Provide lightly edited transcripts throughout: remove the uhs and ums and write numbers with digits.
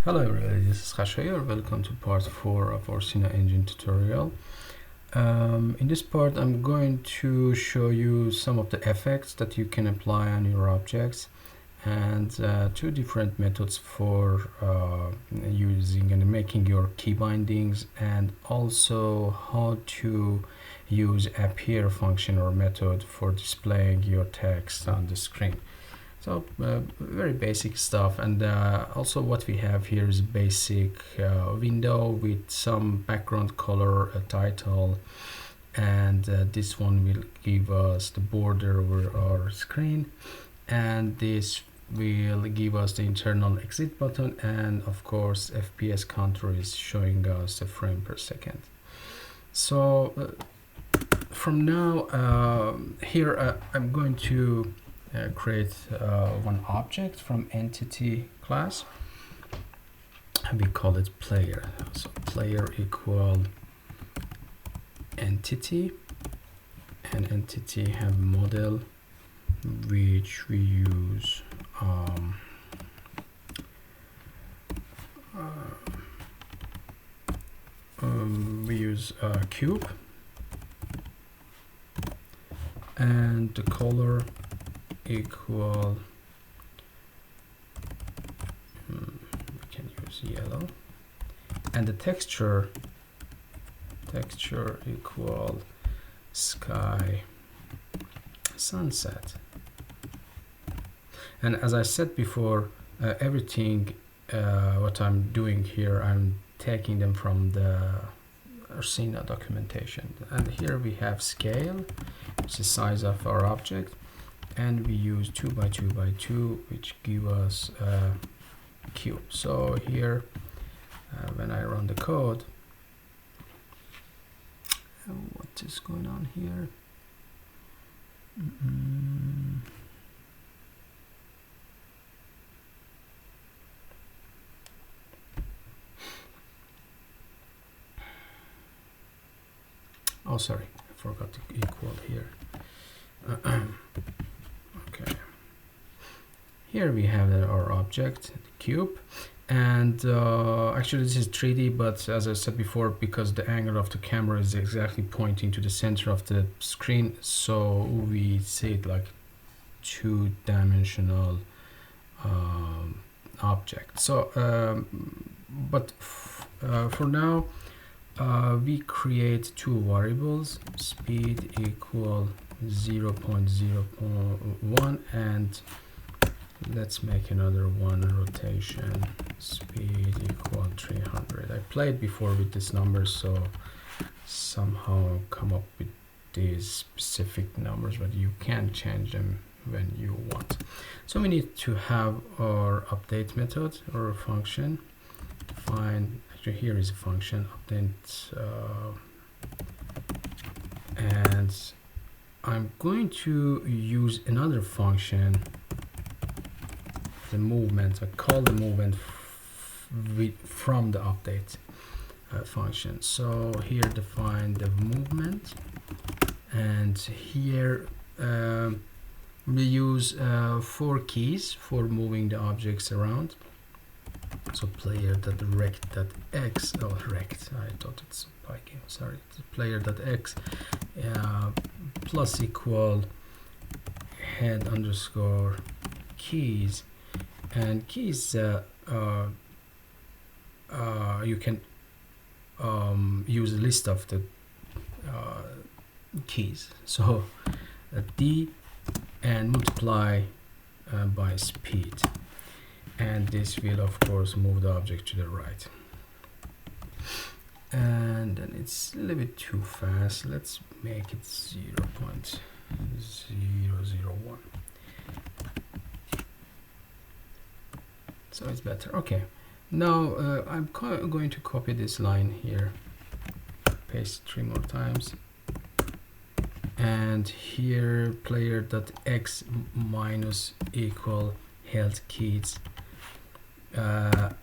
Hello everybody, this is Khashayar. Welcome to part 4 of Ursina engine tutorial. In this part I'm going to show you some of the effects that you can apply on your objects and two different methods for using and making your key bindings, and also how to use appear function or method for displaying your text on the screen. So very basic stuff, and also what we have here is a basic window with some background color, a title, and this one will give us the border over our screen, and this will give us the internal exit button, and of course FPS counter is showing us a frame per second. So from now here I'm going to create one object from entity class, and we call it player. So player equal entity, and entity have model which we use cube, and the color equal we can use yellow, and the texture equal sky sunset. And as I said before, everything what I'm doing here, I'm taking them from the Ursina documentation. And here we have scale, which is the size of our object, and we use 2 by 2 by 2, which give us a cube. So here when I run the code, what is going on here? Oh, sorry, I forgot to equal here. Okay, here we have our object, the cube, and actually this is 3D, but as I said before, because the angle of the camera is exactly pointing to the center of the screen, so we see it like two-dimensional object. So but for now we create two variables, speed equal 0.01, and let's make another one, rotation speed equal 300. I played before with this number, so somehow come up with these specific numbers, but you can change them when you want. So we need to have our update method or function. Actually here is a function update, and I'm going to use another function, the movement. I call the movement from the update function. So here define the movement, and here we use 4 keys for moving the objects around. So player.rect.x, rect, I thought it's Python, sorry, player.x plus equal head underscore keys, and keys you can use a list of the keys. So d and multiply by speed, and this will of course move the object to the right. And then it's a little bit too fast, let's make it 0.001, so it's better. Okay, now I'm going to copy this line here, paste 3 more times, and here player.x minus equal held keys a,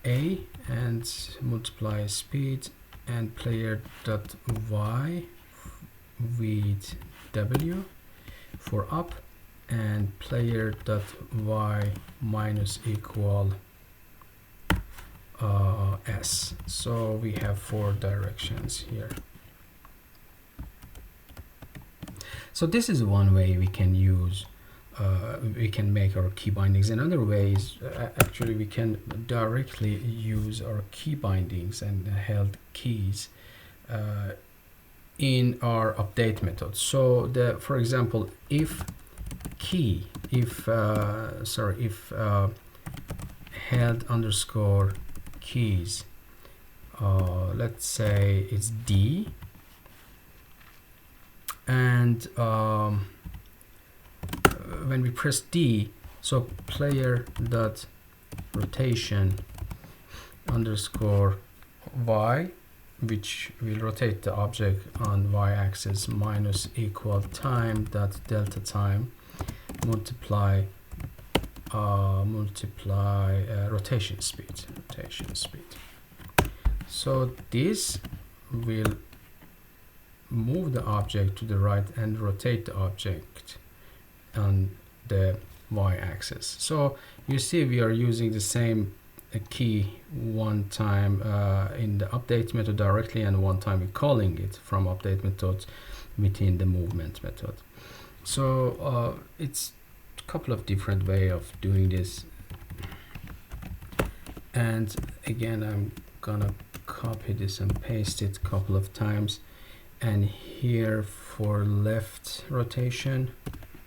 and multiply speed, and player.y with w for up, and player.y minus equal S. So we have 4 directions here. So this is one way we can use, we can make our key bindings. Another way is actually we can directly use our key bindings and held keys in our update method. So for example, if held underscore keys, let's say it's D, and when we press D, so player dot rotation underscore Y, which will rotate the object on y-axis, minus equal time dot delta time multiply rotation speed. So this will move the object to the right and rotate the object on the y-axis. So you see we are using the same key one time in the update method directly, and one time we're calling it from update method within the movement method. So it's a couple of different way of doing this, and again I'm gonna copy this and paste it a couple of times. And here for left rotation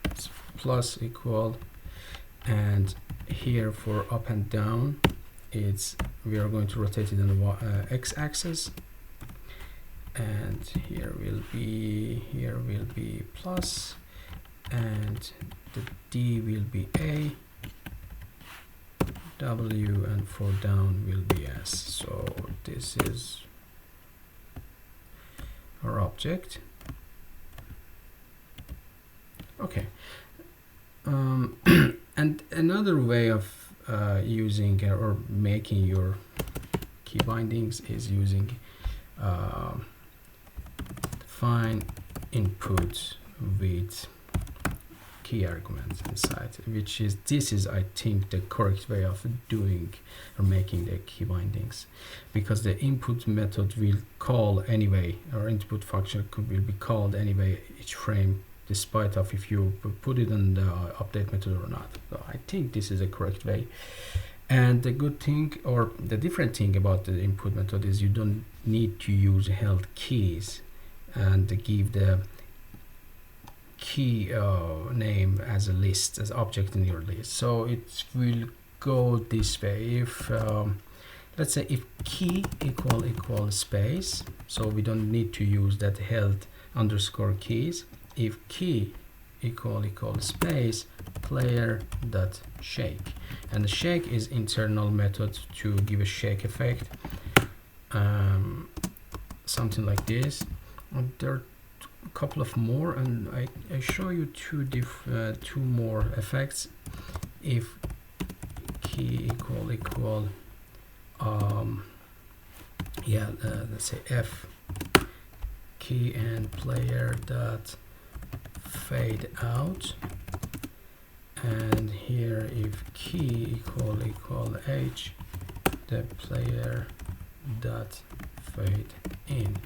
it's plus equal, and here for up and down we are going to rotate it on the x-axis, and here will be plus, and the D will be A, W, and for down will be S. So this is our object. Okay. And another way of using or making your key bindings is using define input with key arguments inside, this is I think the correct way of doing or making the key bindings, because the input method will call anyway, or input function will be called anyway each frame, despite of if you put it in the update method or not. So I think this is a correct way. And the good thing, or the different thing about the input method, is you don't need to use held keys and give the key name as a list, as object in your list. So it will go this way. If let's say if key equal space, so we don't need to use that held underscore keys. If key equal space player dot shake, and the shake is internal method to give a shake effect, something like this. And there are a couple of more, and I show you two more effects. If key equal let's say F key and player dot fade out, and here if key equal H, the player dot fade in.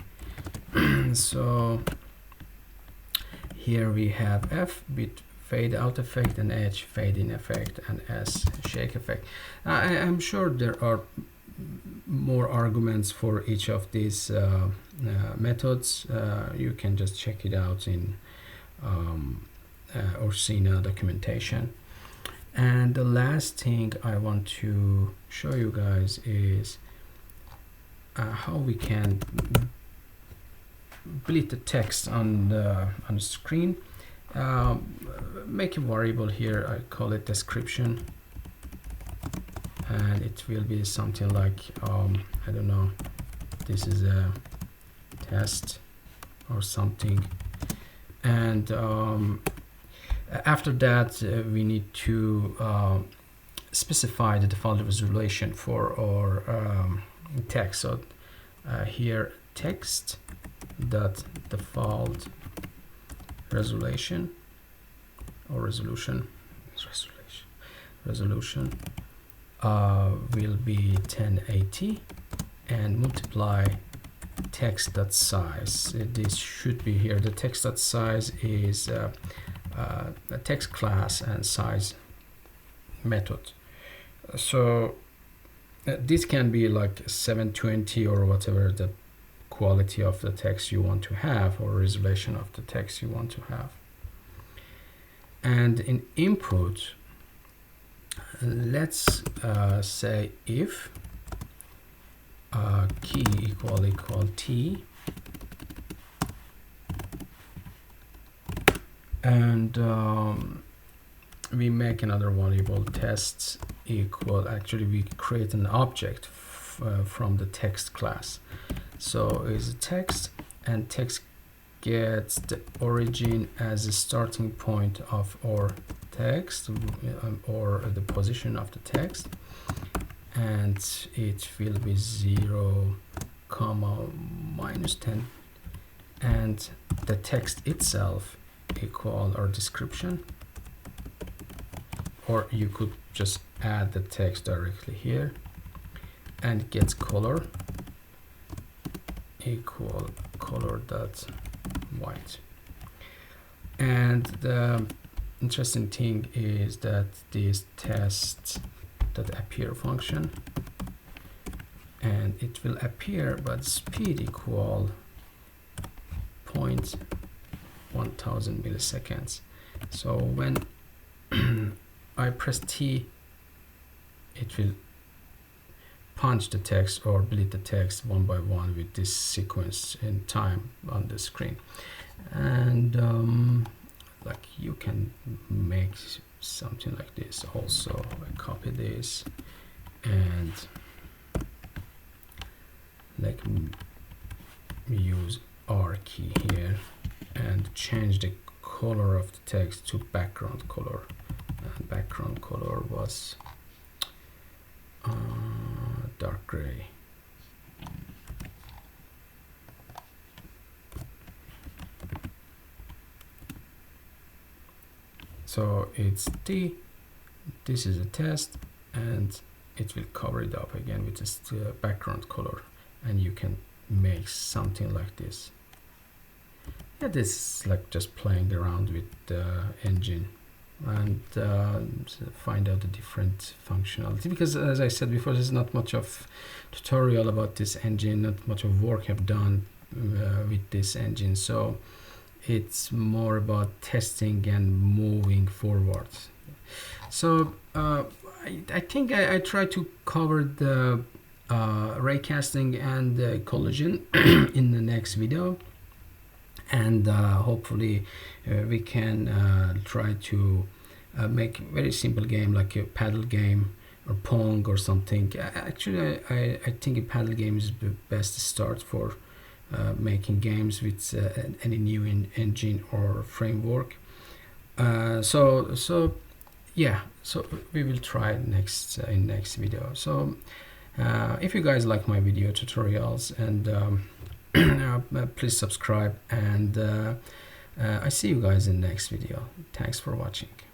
So here we have F with fade out effect, and H fade in effect, and S shake effect. I'm sure there are more arguments for each of these methods. You can just check it out in Ursina documentation. And the last thing I want to show you guys is how we can split the text on the screen. Make a variable here, I call it description, and it will be something like I don't know, this is a test or something. And after that we need to specify the default resolution for our text. So here text dot default resolution or resolution will be 1080, and multiply text.size. This should be here. The text.size is a text class and size method. So this can be like 720 or whatever the quality of the text you want to have, or resolution of the text you want to have. And in input, let's say if key equal t, and we make another variable tests equal, actually we create an object from the text class. So is text, and text gets the origin as a starting point of our text, or the position of the text, and it will be 0, -10, and the text itself equal our description, or you could just add the text directly here, and it gets color equal color dot white. And the interesting thing is that this test that appear function, and it will appear but speed equal 0.1000 milliseconds. So when I press T, it will punch the text or bleed the text one by one with this sequence in time on the screen. And like you can make something like this also. I copy this and like use R key here and change the color of the text to background color, and background color was dark gray. So it's T, this is a test, and it will cover it up again with this background color, and you can make something like this. Yeah, this is like just playing around with the engine and find out the different functionality, because as I said before, there's not much of tutorial about this engine, not much of work I've done with this engine, so it's more about testing and moving forward. So I think I tried to cover the raycasting and the collision in the next video, and hopefully we can try to make very simple game like a paddle game or Pong or something. Actually I think a paddle game is the best start for making games with any new engine or framework. So yeah, so we will try next in next video. So if you guys like my video tutorials, and please subscribe, and I see you guys in next video. Thanks for watching.